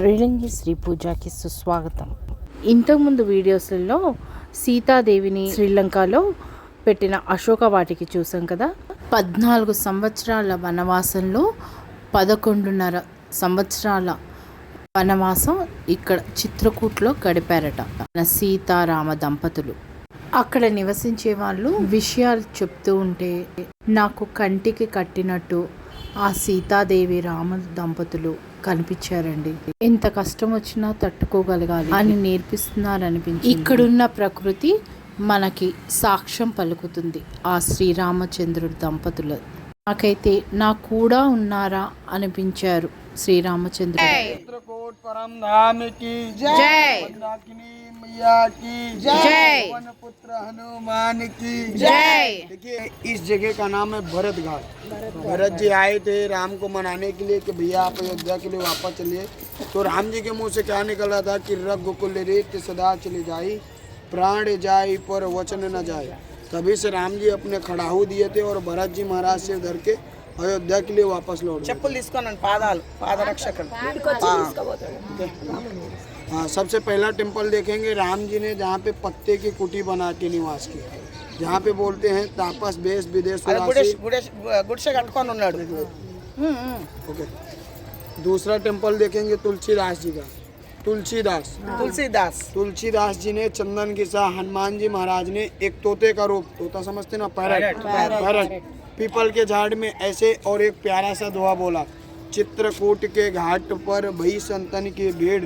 Reading Shri పూజకి సుస్వాగతం. ఇంతకుముందు వీడియోస్లలో సీతాదేవిని శ్రీలంకలో పెట్టిన అశోక వాటికి చూసాం కదా. 14 సంవత్సరాల వనవాసంలో 11.5 సంవత్సరాల వనవాసం ఇక్కడ చిత్రకూట్లో గడిపారట సీతారామ దంపతులు. అక్కడ నివసించే వాళ్ళు విషయాలు చెప్తూ ఉంటే నాకు కంటికి కట్టినట్టు ఆ సీతాదేవి రామ దంపతులు కనిపించారండి. ఎంత కష్టం వచ్చినా తట్టుకోగలగాలి అని నేర్పిస్తున్నారనిపించింది. ఇక్కడున్న ప్రకృతి మనకి సాక్ష్యం పలుకుతుంది ఆ శ్రీరామచంద్రుడి దంపతులు. నాకైతే నా కూడా ఉన్నారా అనిపించారు శ్రీరామచంద్రుడు. चित्रकूट परम धाम की जय, मंदाकिनी मैया की जय, पवन पुत्र हनुमान की जय। देखिए इस जगह का नाम है भरत घाट। भरत जी आए थे राम को मनाने के लिए कि भैया आप अयोध्या के लिए वापस चलिए। तो राम जी के मुंह से क्या निकल रहा था कि रघ गोकुल रीत सदा चली जाई, प्राण जाई पर वचन न जाए। तभी से राम जी अपने खड़ाहू दिए थे और भरत जी महाराज से धर के अयोध्या के लिए वापस लौट गए। हाँ, सबसे पहला टेम्पल देखेंगे राम जी ने जहाँ पे पत्ते की कुटी बना के निवास किया, जहाँ पे बोलते हैं तापस देश विदेश। ओके, दूसरा टेम्पल देखेंगे तुलसीदास जी का। तुलसीदास जी ने चंदन के साथ हनुमान जी महाराज ने एक तोते का रूप, तोता समझते ना, पैरट, पीपल के झाड़ में ऐसे और एक प्यारा सा दुआ बोला, चित्रकूट के घाट पर भई संतन की भीड़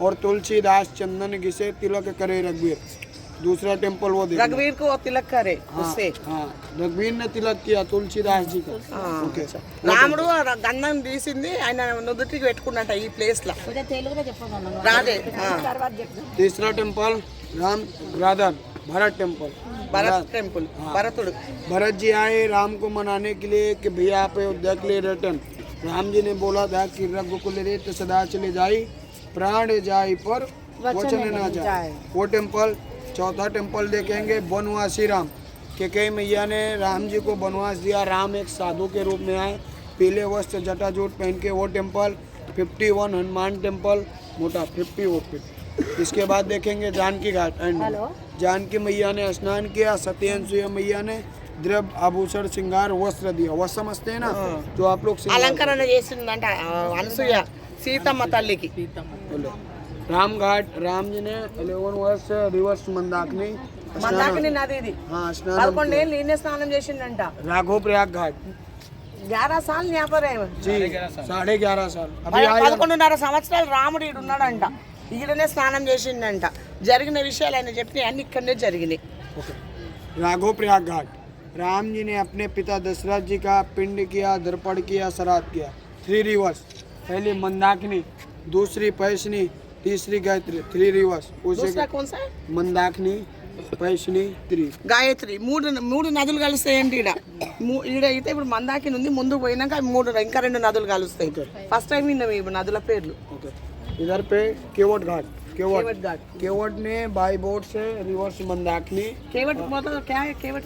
और तुलसीदास चंदन घिसे तिलक करे रघुवीर। दूसरा टेम्पल वो देखो, रघुवीर को तिलक करे उससे। हाँ, रघुवीर ने तिलक किया तुलसीदास जी का। ओके, రాముడు గంధం తీసింది ఆయన నుదుటికి పెట్టుకున్నట్ట ఈ ప్లేస్ లా రాదే। तीसरा टेम्पल राम राधा भरत टेम्पल। భరతుడు भरत जी आए राम को मनाने के लिए कि भैया आप अयोध्या के लिए रिटर्न। राम जी ने बोला था कि रघुकुल रीत सदा चले जाई, प्राण जाई पर वचन न जाए। वो टेम्पल। चौथा टेम्पल देखेंगे बनवासी राम के कई मैया ने राम जी को बनवास दिया। राम एक साधु के रूप में आए, पीले वस्त्र जटाजूट पहन के। वो टेम्पल 51 हनुमान टेम्पल मोटा 50 वो 50। इसके बाद देखेंगे जानकी घाट एंड जानकी मैया ने स्नान किया। सत्येंद्र मैया ने द्रव्य आभूषण श्रृंगार वस्त्र दिया। वस्त्र समझते हैं ना, जो आप लोग అలంకరణ చేసిందంట అనసూయ సీతమ్మ తల్లికి। राम घाट राम जी ने 11 वर्ष रिवर्स मंदाकिनी నది ఇది। हाँ, स्नान 11 ఏళ్ళు ఈయనే స్నానం చేసిండంట। राघो प्रयाग घाट 11 साल यहाँ पर है जी, 11.5 साल। अभी 11.5 సంవత్సరాలు రాముడు ఈడు ఉన్నాడంట, ఈడనే స్నానం చేసిండంట। జరిగిన విషయాలు ఆయన చెప్పిన అన్ని ఇక్కడనే జరిగినాయి। राघो प्रयाग घाट राम जी ने अपने पिता दशरथ जी का पिंड किया, दर्पण किया, श्राद्ध किया। 3 रिवर्स, पहली मंदाकिनी, दूसरी पैसनी, तीसरी गायत्री। 3 रिवर्स। दूसरा कौन सा है? मंदाकिनी, पैसनी, 3 గాయత్రి। మూడు నదులు కలుస్తాయండి ఈడ। ఈడ అయితే ఇప్పుడు మందాకిని ఉంది, ముందు పోయినాక ఇంకా 2 నదులు కలుస్తాయి। ఫస్ట్ టైం విన్నాం ఈ నదుల పేర్లు। ओके, इधर पे केवट घाट। केवट ने बाई बोट से रिवर्स मंदाकिनी। केवट मतलब क्या है? केवट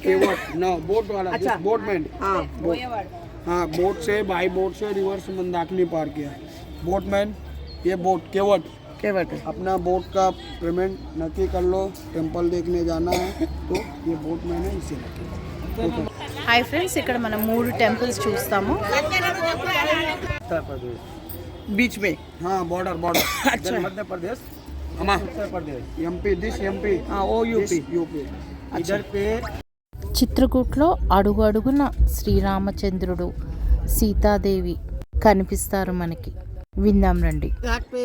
नो बोट वाला। अच्छा, बोटमैन। हाँ, बोट से बाई बोट से रिवर्स मंदाकिनी पार किया। बोटमैन ये बोट केवट अपना बोट का पेमेंट नक्की कर लो, टेम्पल देखने जाना है तो ये बोटमैन है, इसे नक्की। హాయ్ ఫ్రెండ్స్, ఇక్కడ మనం 3 టెంపుల్స్ చూస్తాము. उत्तर प्रदेश बीच में। हाँ, बॉर्डर। अच्छा, Madhya Pradesh, Uttar Pradesh, MP, this MP. हाँ, वो यूपी। इधर पे చిత్రకూట్లో అడుగు అడుగున శ్రీరామచంద్రుడు సీతాదేవి కనిపిస్తారు మనకి. విందాం రండి. घाट पे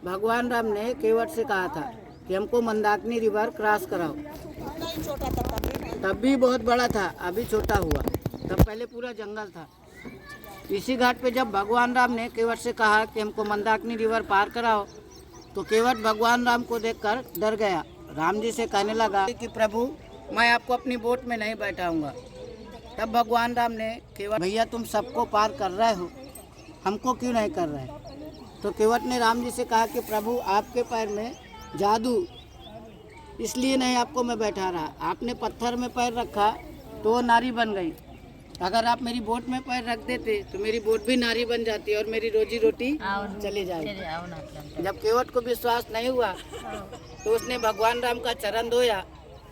भगवान राम ने केवट से कहा था कि हमको मंदाकिनी रिवर क्रॉस कराओ। तब भी बहुत बड़ा था, अभी छोटा हुआ। तब पहले पूरा जंगल था। इसी घाट पे जब भगवान राम ने केवट से कहा कि हमको मंदाकिनी रिवर पार कराओ, तो केवट भगवान राम को देखकर डर गया। राम जी से कहने लगा कि प्रभु मैं आपको अपनी बोट में नहीं बैठाऊंगा। तब भगवान राम ने केवट, भैया तुम सबको पार कर रहे हो, हमको क्यों नहीं कर रहे? तो केवट ने राम जी से कहा कि प्रभु आपके पैर में जादू, इसलिए नहीं आपको मैं बैठा रहा। आपने पत्थर में पैर रखा तो वो नारी बन गई, अगर आप मेरी बोट में पैर रख देते तो मेरी बोट भी नारी बन जाती और मेरी रोजी रोटी चली जाती। जब केवट को विश्वास नहीं हुआ तो उसने भगवान राम का चरण धोया,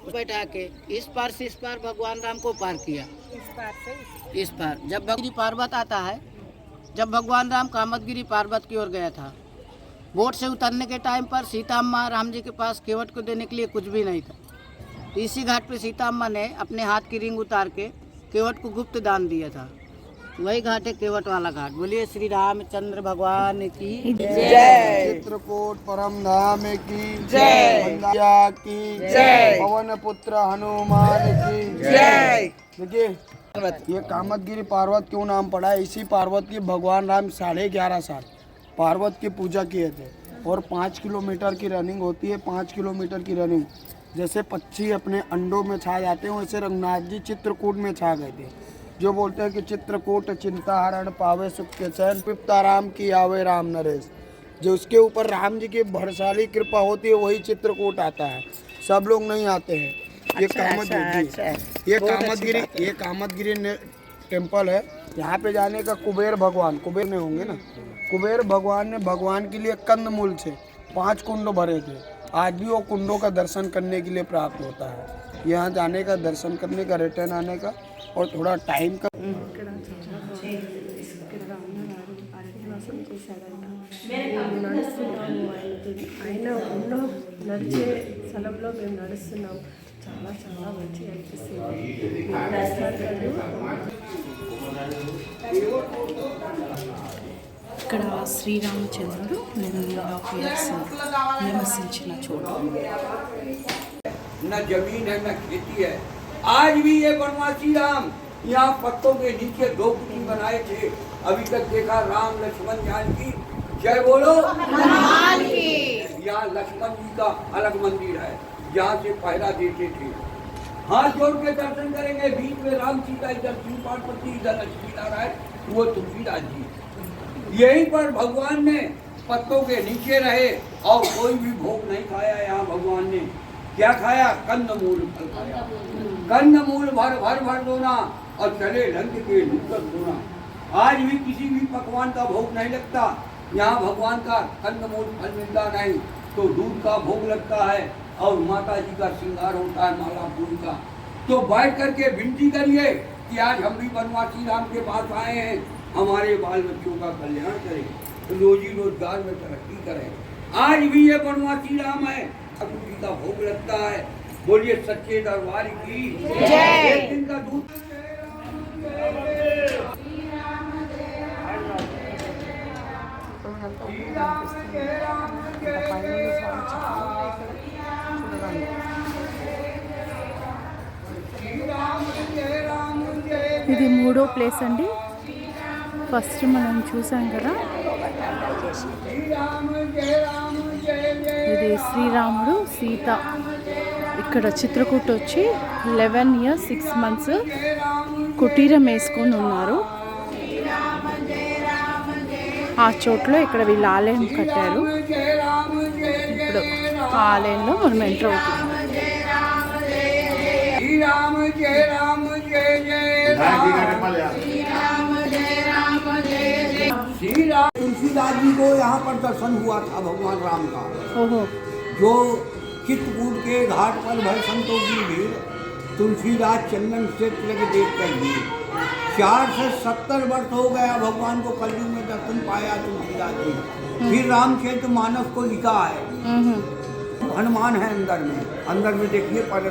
बैठा के इस पार से इस पार भगवान राम को पार किया। इस पार जब भगगिरी पर्वत आता है, जब भगवान राम कामतगिरी पर्वत की ओर गया था, बोट से उतरने के टाइम पर सीता अम्मा राम जी के पास केवट को देने के लिए कुछ भी नहीं था। इसी घाट पे सीता अम्मा ने अपने हाथ की रिंग उतार के केवट को गुप्त दान दिया था। वही घाट है केवट वाला घाट। बोलिए श्री रामचंद्र भगवान की जय। चित्रकूट परम धाम की जय। मंदाया की जय। पवन पुत्र हनुमान की जय। देखिए ये कामतगिरी पर्वत क्यों नाम पड़ा है, इसी पर्वत की भगवान राम 11.5 साल पर्वत की पूजा किए थे। और 5 किलोमीटर की रनिंग होती है, 5 किलोमीटर की रनिंग। जैसे पक्षी अपने अंडों में छा जाते हैं, वैसे रंगनाथ जी चित्रकूट में छा गए थे। जो बोलते हैं कि चित्रकूट चिंता हरण पावे सुख के चैन, पिपता राम की आवे राम नरेश। जो उसके ऊपर राम जी की बड़शाली कृपा होती है वही चित्रकूट आता है, सब लोग नहीं आते हैं। ये कामतगिरी टेम्पल है। यहाँ पे जाने का कुबेर भगवान, कुबेर में होंगे ना, कुबेर भगवान ने भगवान के लिए कंदमूल से 5 कुंड भरे थे। आज भी वो कुंडों का दर्शन करने के लिए प्राप्त होता है। यहाँ जाने का, दर्शन करने का, रिटर्न आने का और थोड़ा टाइम का। ఆయన ఉన్న నడిచే స్థలంలో మేము నడుస్తున్నాం. చాలా చాలా మంచిగా అనిపిస్తుంది. ఇక్కడ శ్రీరామచంద్రుడు 9.5 years నివసించిన చోటు. न जमीन है न खेती है। आज भी ये वनवासी राम यहाँ पत्तों के नीचे 2 कुटी बनाए थे। अभी तक देखा राम लक्ष्मण जानकी, जय बोलो हनुमान की। यहाँ लक्ष्मण जी का अलग मंदिर है, जहाँ से पहरा देते थे। हाथ जोड़ के दर्शन करेंगे। बीच में राम सीता, इधर शिव पार्वती, इधर लक्ष्मी नारायण, वो तुलसीदास जी। यहीं पर भगवान ने पत्तों के नीचे रहे और कोई भी भोग नहीं खाया। यहाँ भगवान ने क्या खाया? कंदमूल फल खाया। कंदमूल भर भर भर दोना और चले लंक के नूतन दोना। आज भी किसी भी पकवान का भोग नहीं लगता। यहाँ भगवान का कंदमूल फल मिलता नहीं तो दूध का भोग लगता है और माता जी का श्रृंगार होता है माला फूल का। तो बैठ करके विनती करिए कि आज हम भी वनवासी राम के पास आए हैं, हमारे बाल बच्चों का कल्याण करें, रोजी रोजगार में तरक्की करें। आज भी ये वनवासी राम है, ठाकुर जी का भोग लगता है। बोलिए सच्चे दरबार की जय। एक दिन का दूध ఇది 3వ ప్లేస్ అండి. ఫస్ట్ మనం చూసాం కదా, ఇది శ్రీరాముడు సీత ఇక్కడ చిత్రకూట వచ్చి 11 years 6 months కుటీరం వేసుకొని ఉన్నారు. ఆ చోట్లో ఇక్కడ వీళ్ళు ఆలయం కట్టారు. ఇప్పుడు ఆ ఆలయంలో మనం ఎంటర్ అవుతున్నాం. तुलसीदास जी को यहाँ पर दर्शन हुआ था भगवान राम का। ఓహో, जो चित्रकूट के घाट पर भय संतों की भीड़, तुलसीदास चंदन से तिलक देख कर दी। 4 से 70 वर्ष हो गया भगवान को कलयुग में दर्शन पाया तुलसीदास जी। फिर रामचरित मानस को लिखा है। हनुमान है अंदर में देखिए पर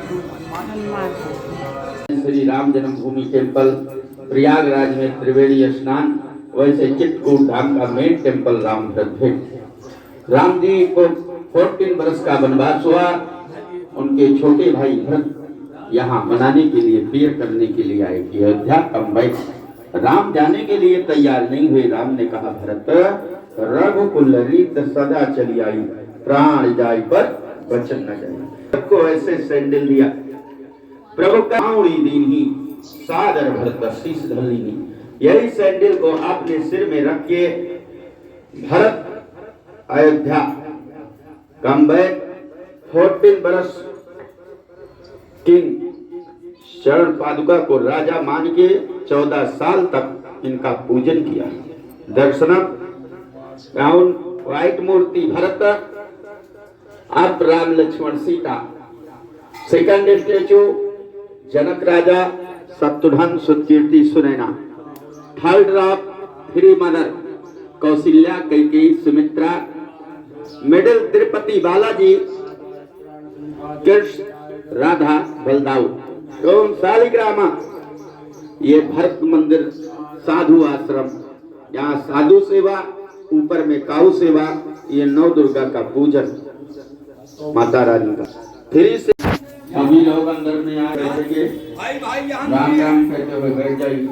हनुमान। श्री राम जन्मभूमि टेम्पल प्रयागराज में त्रिवेणी स्नान, वैसे चित्रकूट धाम का मेन टेम्पल राम भरत है। राम जी को 14 वर्ष का वनवास हुआ। उनके छोटे भाई भरत यहाँ मनाने के लिए, प्रेयर करने के लिए आए कि अयोध्या कम बैठ। राम जाने के लिए तैयार नहीं हुए। राम ने कहा भरत रघुकुल रीत सदा चली आई, प्राण जाय पर वचन न जाए। सबको ऐसे सैंडल दिया, प्रभु काउड़ी दीनी सादर भरत शीश धलिनी। यही सैंडल को आपने सिर में रख के भरत अयोध्या कम बैक 14 बरस किंग चरण पादुका को राजा मान के 14 साल तक इनका पूजन किया। दर्शनम व्हाइट मूर्ति भरत, आप Ram Lakshman Sita. Second statue Janak Raja Shatrughna Sukirti Sunaina. Third drop 3 mother Kaushalya Kaikeyi Sumitra. Middle Tirupati Balaji Krishna Radha Baldau. Om Shaligrama, ये भरत मंदिर साधु आश्रम, यहाँ साधु सेवा, ऊपर में काऊ सेवा, ये नौ दुर्गा का पूजन माता रानी का। फिर से सभी लोग अंदर में आ बैठेंगे, भाई भाई यहाँ राम राम कहते हुए बैठ जाइए।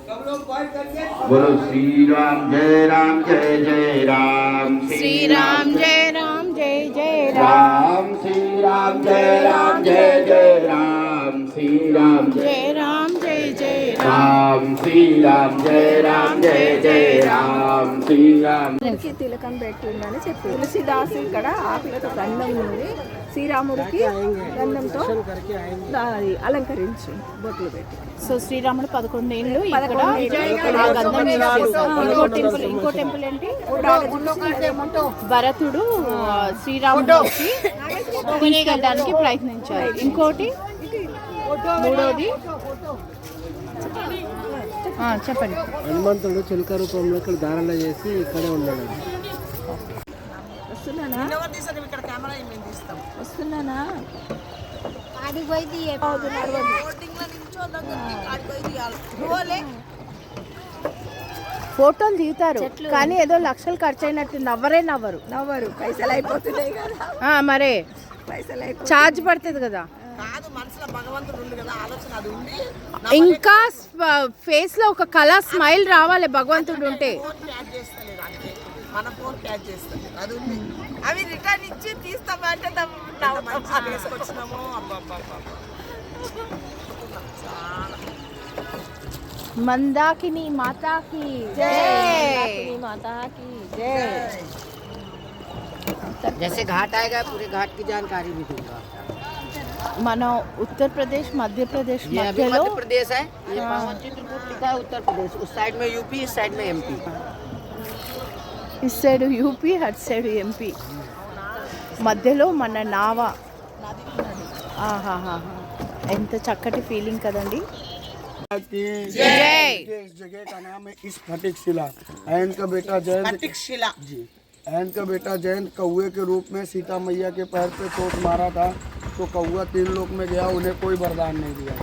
सब लोग बात करके बोलो श्री राम जय राम जय जय राम। श्री राम जय राम जय जय राम श्री राम जय राम जय जय राम। श्री राम जय राम जय जय राम। श्री राम जय राम जय जय राम। श्री राम కి తిలకం పెట్టి ఉందని చెప్పి తులసిదాసు ఇక్కడ ఆకులతో గంధం ఉంది, శ్రీరాముడికి గంధంతో అది అలంకరించి బొట్లు పెట్టి. సో శ్రీరాముడు 11 ఏళ్ళు ఇక్కడ ఆ గంధం యూజ్ చేశారు. ఇంకో టెంపుల్ ఏంటి, భరతుడు శ్రీరాముడు వచ్చి తీసుకెళ్ళడానికి ప్రయత్నించారు. ఇంకోటి మూడోది చెప్పండి. హనుమంతుడు చిలుక రూపంలో ఇక్కడ ధారణ చేసి ఇక్కడే ఉన్నాడు. వస్తున్నానా ఇక్కడ కెమెరా మేము తీస్తాం. వస్తున్నానా ఫోటోలు దిగుతారు కానీ ఏదో లక్షలు ఖర్చు అయినట్టు నవ్వరు. పైసలు అయిపోతున్నాయి కదా, మరే పైసలు అయిపోయి ఛార్జ్ పడుతుంది కదా. కాదు, మనసులో భగవంతుడు ఉంది కదా, ఆలోచన అది ఉంది. ఇంకా ఫేస్ లో ఒక కళ స్మైల్ రావాలి భగవంతుడు ఉంటే. ఫోన్ క్యాచ్ చేస్తలేదు అంటే మన ఫోన్ క్యాచ్ చేస్తలేదు, అది ఉంది. అవి రిటర్న్ ఇచ్చి తీస్తామంటే తీసుకొచ్చినాము. మందాకిని మాతాకి జై, మాతా की जय. जैसे घाट आएगा पूरे घाट की जानकारी भी दूंगा। మన ఉత్తరప్రదేశ్ మధ్యప్రదేశ్ ये अभी మధ్యలో मध्य प्रदेश है, ये पावन चित्रकूट लिखा है उत्तर प्रदेश, उस साइड में यूपी, इस साइड में एमपी। ఇటు సైడ్ యూపీ, అటు సైడ్ ఎంపీ, మధ్యలో మన నావ. ఆహాహా, ఎంత చక్కటి ఫీలింగ్ కదండి. जय। इस जगह का नाम है इस फटिक शिला। ऐन का बेटा जयंत शिला जी, ऐन का बेटा जयंत कौए के रूप में सीता मैया के पैर पे चोट मारा था, तो कौआ 3 लोक में गया, उन्हें कोई वरदान नहीं दिया।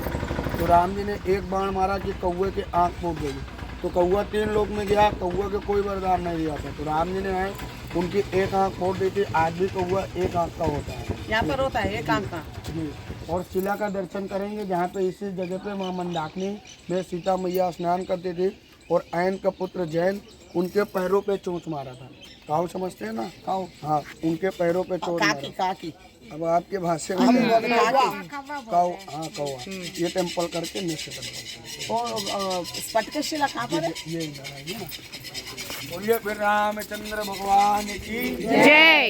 तो राम जी ने एक बाण मारा कि कौए की आंख फूट गई, तो कौआ 3 लोक में गया, कौआ के कोई वरदान नहीं दिया था। तो राम जी ने आए, उनकी एक आंख फोड़ दी थी। आज भी कौआ एक आंख का होता है, यहाँ पर होता है एक आंख का जी। और शिला का दर्शन करेंगे जहाँ पे इसी जगह पे माँ मंदाकिनी में सीता मैया स्नान करती थी, और ऐन का पुत्र जैन उनके पैरों पे चोट मारा था। काऊ समझते हैं ना, काऊ, हाँ, उनके पैरों पे चोट मारा। काकी अब आपके भाषा में काऊ, हाँ कौआ। ये टेम्पल करके निश्चित स्फटिक शिला कहाँ पर है? ये इधर आइए ना। बोलिए फिर रामचंद्र भगवान की जय।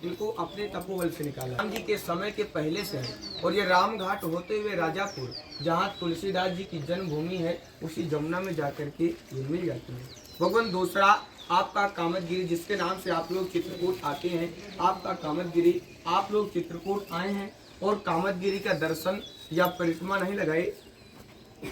इनको अपने तपोबल से निकाला। राम जी के समय के पहले से है, और ये राम घाट होते हुए राजापुर, जहाँ तुलसीदास जी की जन्मभूमि है, उसी जमुना में जाकर के ये मिल जाती है। भगवान दूसरा आपका कामतगिरी, जिसके नाम से आप लोग चित्रकूट आते हैं, आपका कामतगिरी, आप लोग चित्रकूट आए हैं और कामतगिरी का दर्शन या परिक्रमा नहीं लगाए,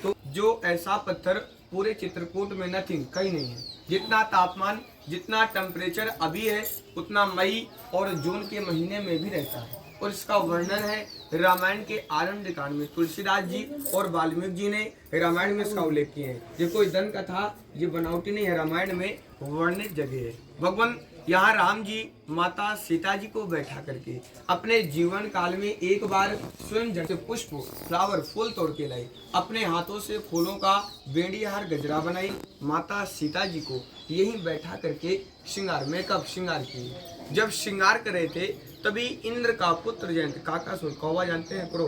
तो जो ऐसा पत्थर पूरे चित्रकूट में नथिंग, कहीं नहीं है। जितना तापमान, जितना टेम्परेचर अभी है, उतना मई और जून के महीने में भी रहता है। और इसका वर्णन है रामायण के आरंभ कांड में। तुलसीदास जी और वाल्मीकि जी ने रामायण में इसका उल्लेख किए हैं। ये कोई दन कथा, ये बनावटी नहीं है, रामायण में वर्णित जगह है। भगवान यहाँ राम जी माता सीता जी को बैठा करके अपने जीवन काल में एक बार स्वयं जैसे पुष्प, फ्लावर, फूल तोड़ के लाए, अपने हाथों से फूलों का बेड़ीहार गजरा बनाई, माता सीता जी को यहीं बैठा करके श्रृंगार, मेकअप श्रृंगार किए। जब श्रृंगार कर रहे थे तभी इंद्र का पुत्र जयंत, काकासुर, कौवा जानते हैं, क्रो,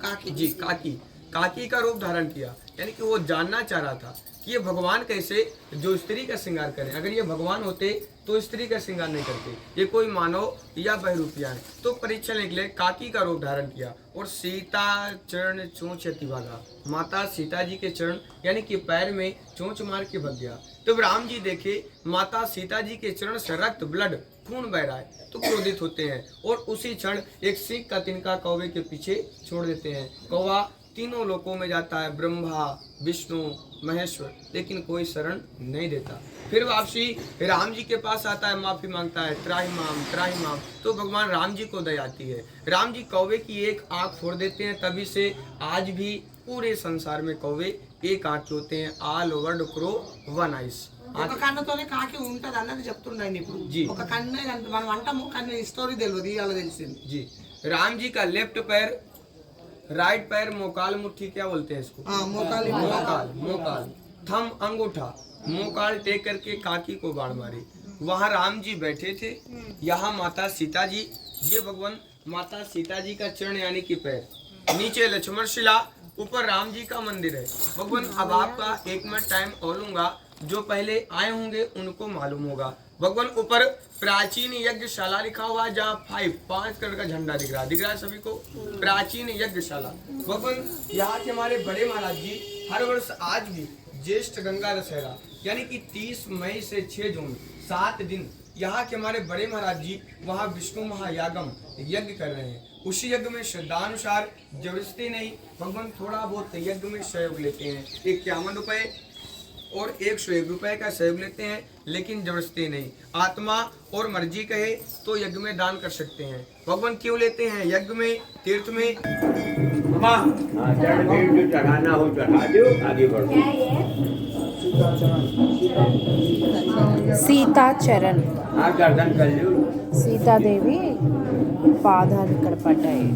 काकी जी, काकी का रूप धारण किया। यानी कि वो जानना चाह रहा था कि ये भगवान कैसे जो स्त्री का श्रृंगार करें। अगर ये भगवान होते तो स्त्री का श्रृंगार नहीं करते, ये कोई मानव या बहरूपिया है। तो परीक्षा लेने के लिए काकी का रूप धारण किया और सीता चरण चोंच भागा, माता सीता जी के चरण यानी कि पैर में चोंच मार के भग गया। तो राम जी देखे माता सीता जी के चरण से रक्त ब्लड खून बह रहा है तो क्रोधित होते हैं और उसी क्षण एक सिंह का तिनका कौवे के पीछे छोड़ देते हैं। कौवा तीनों लोकों में जाता है, ब्रह्मा विष्णु महेश्वर, लेकिन कोई शरण नहीं देता। फिर वापसी राम जी के पास आता है, माफी मांगता है, त्राही माम। तो भगवान राम जी को दया आती है, राम जी कौवे की एक आंख फोड़ देते हैं। तभी से आज भी पूरे संसार में कौवे एक आंख के होते हैं। ఆల్ ఓవర్ క్రో వన్ ఐస్ ఒక కన్నుతోనే కాకి ఉంటది అన్నది చెప్తున్నాను ఇప్పుడు जी ఒక కన్నే మనం అంటాము కానీ స్టోరీ తెలియదు ఇవాళ తెలిసింది जी राम जी का लेफ्ट पैर राइट पैर मोकाल मुट्ठी क्या बोलते हैं इसको मोकाल थम अंगूठा मोकाल टेक करके काकी को बाण मारी। वहाँ राम जी बैठे थे, यहाँ माता सीता जी, ये भगवान माता सीता जी का चरण यानी कि पैर, नीचे लक्ष्मण शिला, ऊपर राम जी का मंदिर है। भगवान अब आपका 1 मिनट टाइम और लूंगा, जो पहले आए होंगे उनको मालूम होगा। भगवान ऊपर प्राचीन यज्ञशाला लिखा हुआ है, जहाँ 5 कलर का झंडा दिख रहा है सभी को, प्राचीन यज्ञशाला। भगवान यहाँ के हमारे बड़े महाराज जी हर वर्ष आज भी ज्येष्ठ गंगा दशहरा यानी कि 30 मई से 6 जून 7 दिन यहाँ के हमारे बड़े महाराज जी वहाँ विष्णु महायागम यज्ञ कर रहे हैं। उसी यज्ञ में श्रद्धानुसार जबरदस्ती नहीं, भगवान थोड़ा बहुत यज्ञ में सहयोग लेते हैं। 51 रुपए और 101 रुपए का सहयोग लेते हैं, लेकिन जबरदस्ती नहीं। आत्मा और मर्जी कहे तो यज्ञ में दान कर सकते हैं। भगवान क्यों लेते हैं यज्ञ में, तीर्थ में? जो चढ़ाना हो चढ़ा दो, आगे बढ़ो। సీతా చరణ్, दर्शन कर लो। సీతాదేవి పాదాలు ఇక్కడ పడ్డాయి.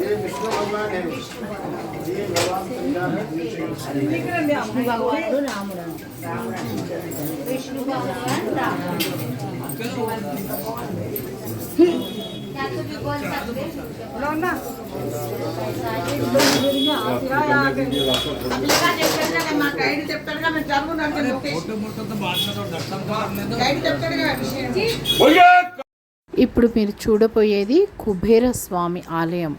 ये विष्णु भगवान है, ये भगवान सीता है। ఇప్పుడు మీరు చూడబోయేది కుబేర స్వామి ఆలయం.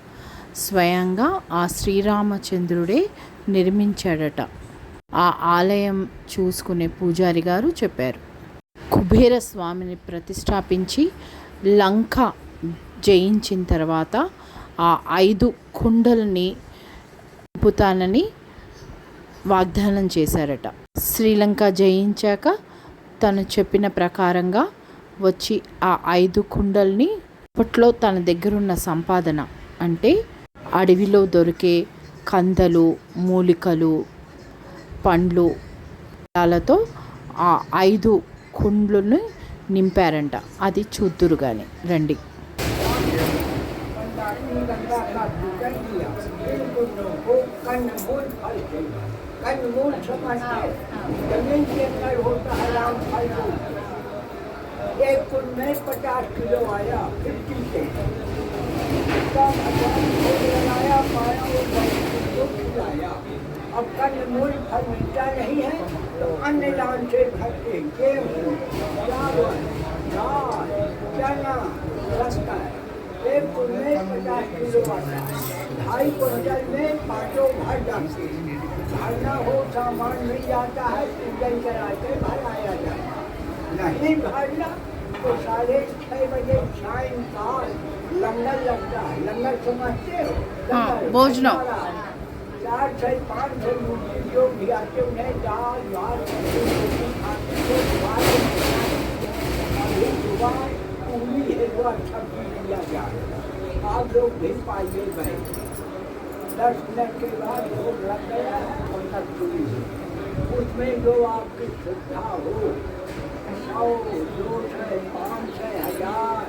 స్వయంగా ఆ శ్రీరామచంద్రుడే నిర్మించాడట. ఆ ఆలయం చూసుకునే పూజారి గారు చెప్పారు, కుబేర స్వామిని ప్రతిష్టాపించి లంక జయించిన తర్వాత ఆ 5 కుండలని నింపుతానని వాగ్దానం చేశారట. శ్రీలంక జయించాక తను చెప్పిన ప్రకారంగా వచ్చి ఆ 5 కుండల్ని అప్పట్లో తన దగ్గరున్న సంపాదన అంటే అడవిలో దొరికే కందలు, మూలికలు, పండ్లు తో ఆ 5 కుండ్లను నింపారంట. అది చూద్దురు కానీ రండి. एक कुंड में 50 किलो आया, 50 से लगाया, पाया वो खिलाया। अब कन्न मूल फल मिलता नहीं है तो अन्न दान से भरते गेहूँ, चावल, दाल, चना रखता है। एक कुंड में 50 किलो आता है, 2.5 क्विंटल में 5 भर जाते हैं। भरना हो सामान मिल जाता है, पूजन करा के भराया जाता है। नहीं भरना तो 6:30 बजे सायंकाल लंगर लगता है। लंगर समझते हो? भोजन 4 से 5 मूर्ति जो भी आते उन्हें दाल भात अभी सुबह पूरी है वो अच्छा दिया जाए। आप लोग भी पाइए भाई, 10 मिनट के बाद लोग लग गया है और तक पूरी उसमें जो आपकी सुविधा हो, 100, 200, 500, 1000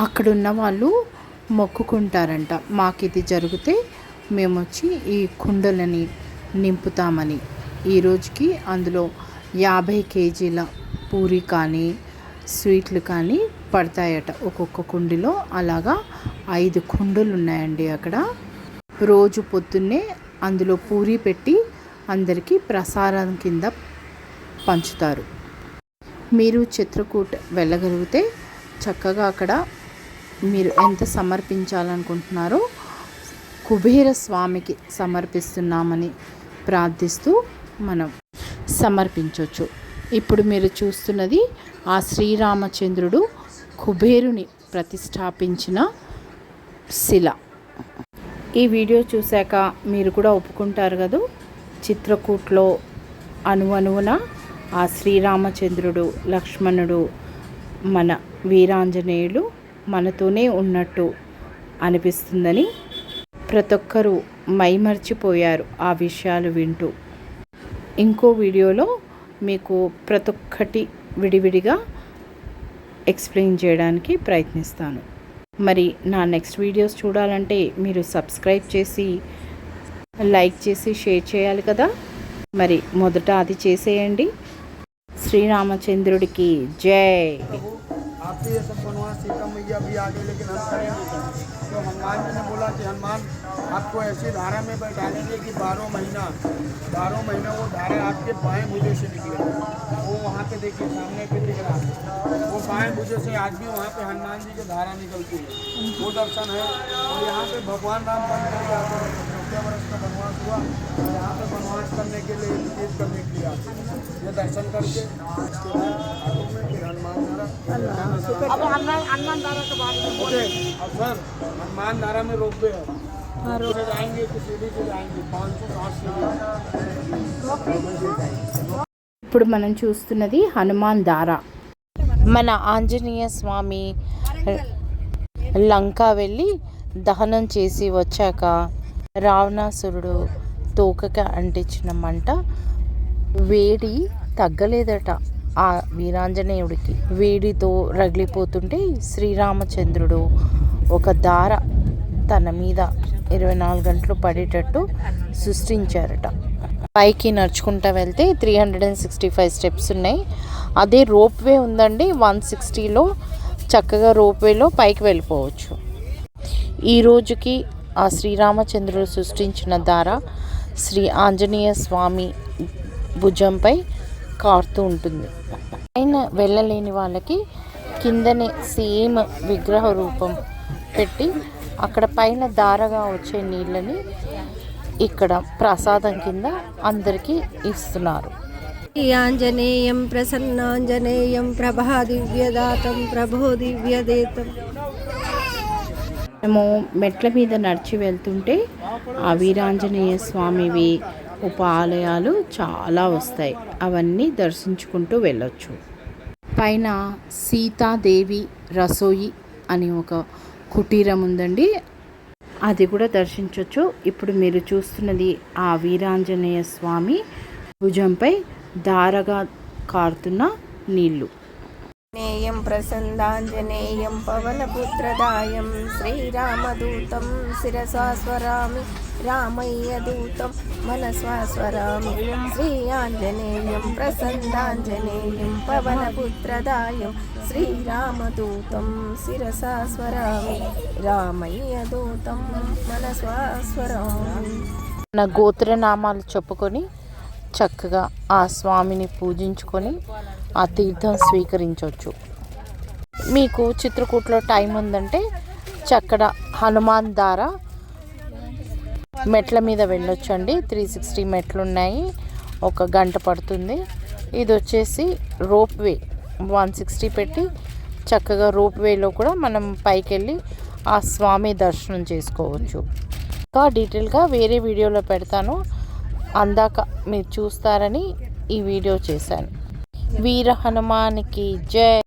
అక్కడున్న వాళ్ళు మొక్కుకుంటారంట, మాకు ఇది జరిగితే మేము వచ్చి ఈ కుండలని నింపుతామని. ఈ రోజుకి అందులో 50 కేజీల పూరి కానీ స్వీట్లు కానీ పడతాయట ఒక్కొక్క కుండిలో. అలాగా 5 కుండలు ఉన్నాయండి అక్కడ. రోజు పొద్దున్నే అందులో పూరి పెట్టి అందరికీ ప్రసాదం కింద పంచుతారు. మీరు చిత్రకూట్ వెళ్ళగలిగితే చక్కగా అక్కడ మీరు ఎంత సమర్పించాలనుకుంటున్నారో కుబేర స్వామికి సమర్పిస్తున్నామని ప్రార్థిస్తూ మనం సమర్పించవచ్చు. ఇప్పుడు మీరు చూస్తున్నది ఆ శ్రీరామచంద్రుడు కుబేరుని ప్రతిష్టాపించిన శిల. ఈ వీడియో చూశాక మీరు కూడా ఒప్పుకుంటారు కదా, చిత్రకూట్లో అణువణువున ఆ శ్రీరామచంద్రుడు, లక్ష్మణుడు, మన వీరాంజనేయులు మనతోనే ఉన్నట్టు అనిపిస్తుందని. ప్రతి ఒక్కరూ మైమర్చిపోయారు ఆ విషయాలు వింటూ. ఇంకో వీడియోలో మీకు ప్రతి ఒక్కటి విడివిడిగా ఎక్స్ప్లెయిన్ చేయడానికి ప్రయత్నిస్తాను. మరి నా నెక్స్ట్ వీడియోస్ చూడాలంటే మీరు సబ్స్క్రైబ్ చేసి, లైక్ చేసి, షేర్ చేయాలి కదా. మరి మొదట అది చేసేయండి. శ్రీరామచంద్రుడికి జై. आपसे ये सब बनवा सीता मैया भी आगे, लेकिन हम करेंगे तो हनुमान जी ने बोला कि हनुमान आपको ऐसी धारा में बैठालेंगे कि 12 महीना वो धारा आपके बाएं भुजे से निकलेगी। वो वहाँ पे देखिए सामने पे दिख रहा है, वो बाएं भुजे से आज भी वहाँ पे हनुमान जी की धारा निकलती है, वो दर्शन है। और यहाँ पे भगवान राम बन करके आते हैं, 14 वर्ष का वनवास हुआ, यहाँ पे वनवास करने के लिए विजिट करने के लिए आते हैं। ये दर्शन करके इसके बाद आगे में फिर हनुमान धारा, अब हनुमान धारा के बाद ओके। अब सर हनुमान धारा में रोक दे से जाएंगे कि सीढ़ी से जाएंगे, 560 सीढ़ी। ఇప్పుడు మనం చూస్తున్నది హనుమాన్ దార. మన ఆంజనేయ స్వామి లంక వెళ్ళి దహనం చేసి వచ్చాక రావణాసురుడు తోకగా అంటించిన మంట వేడి తగ్గలేదట. ఆ వీరాంజనేయుడికి వేడితో రగిలిపోతుంటే శ్రీరామచంద్రుడు ఒక దార తన మీద 24 గంటలు పడేటట్టు సృష్టించారట. పైకి నడుచుకుంటూ వెళ్తే 365 స్టెప్స్ ఉన్నాయి. అదే రోప్వే ఉందండి, 160లో చక్కగా రోప్వేలో పైకి వెళ్ళిపోవచ్చు. ఈ రోజుకి ఆ శ్రీరామచంద్రుడు సృష్టించిన దార శ్రీ ఆంజనేయ స్వామి భుజంపై కారుతూ ఉంటుంది. పైన వెళ్ళలేని వాళ్ళకి కిందనే సేమ్ విగ్రహ రూపం పెట్టి అక్కడ పైన దారగా వచ్చే నీళ్ళని ఇక్కడ ప్రసాదం కింద అందరికీ ఇస్తున్నారు. ఆంజనేయం ప్రసన్నాంజనేయం ప్రభా దివ్యదాతం ప్రభో దివ్యదేతం. మేము మెట్ల మీద నడిచి వెళ్తుంటే ఆ వీరాంజనేయ స్వామివి ఉప ఆలయాలు చాలా వస్తాయి. అవన్నీ దర్శించుకుంటూ వెళ్ళొచ్చు. పైన సీతాదేవి రసోయి అని ఒక కుటీరం ఉందండి, అది కూడా దర్శించవచ్చు. ఇప్పుడు మీరు చూస్తున్నది ఆ వీరాంజనేయ స్వామి భుజంపై దారగా కారుతున్న నీళ్లు. నేయం ప్రసన్నాంజనేయం పవనపుత్రదాయం శ్రీరామదూతం శిరసా స్వరామి రామయ్య దూతం మనస్వా స్వరామి. శ్రీ ఆంజనేయం ప్రసన్నాంజనేయం పవనపుత్రదాయం శ్రీరామదూతం శిరసా స్వరామి రామయ్య దూతం మనస్వా స్వరామి. నా గోత్రనామాలు చెప్పుకొని చక్కగా ఆ స్వామిని పూజించుకొని ఆ తీర్థం స్వీకరించవచ్చు. మీకు చిత్రకూట్లో టైం ఉందంటే చక్కడ హనుమాన్ దార మెట్ల మీద వెళ్ళొచ్చండి. 360 మెట్లు ఉన్నాయి, 1 గంట పడుతుంది. ఇది వచ్చేసి రోప్వే 160 పెట్టి చక్కగా రోప్వేలో కూడా మనం పైకి వెళ్ళి ఆ స్వామి దర్శనం చేసుకోవచ్చు. ఇంకా డీటెయిల్గా వేరే వీడియోలో పెడతాను, అందాక మీరు చూస్తారని ఈ వీడియో చేశాను. వీర హనుమానికి జై.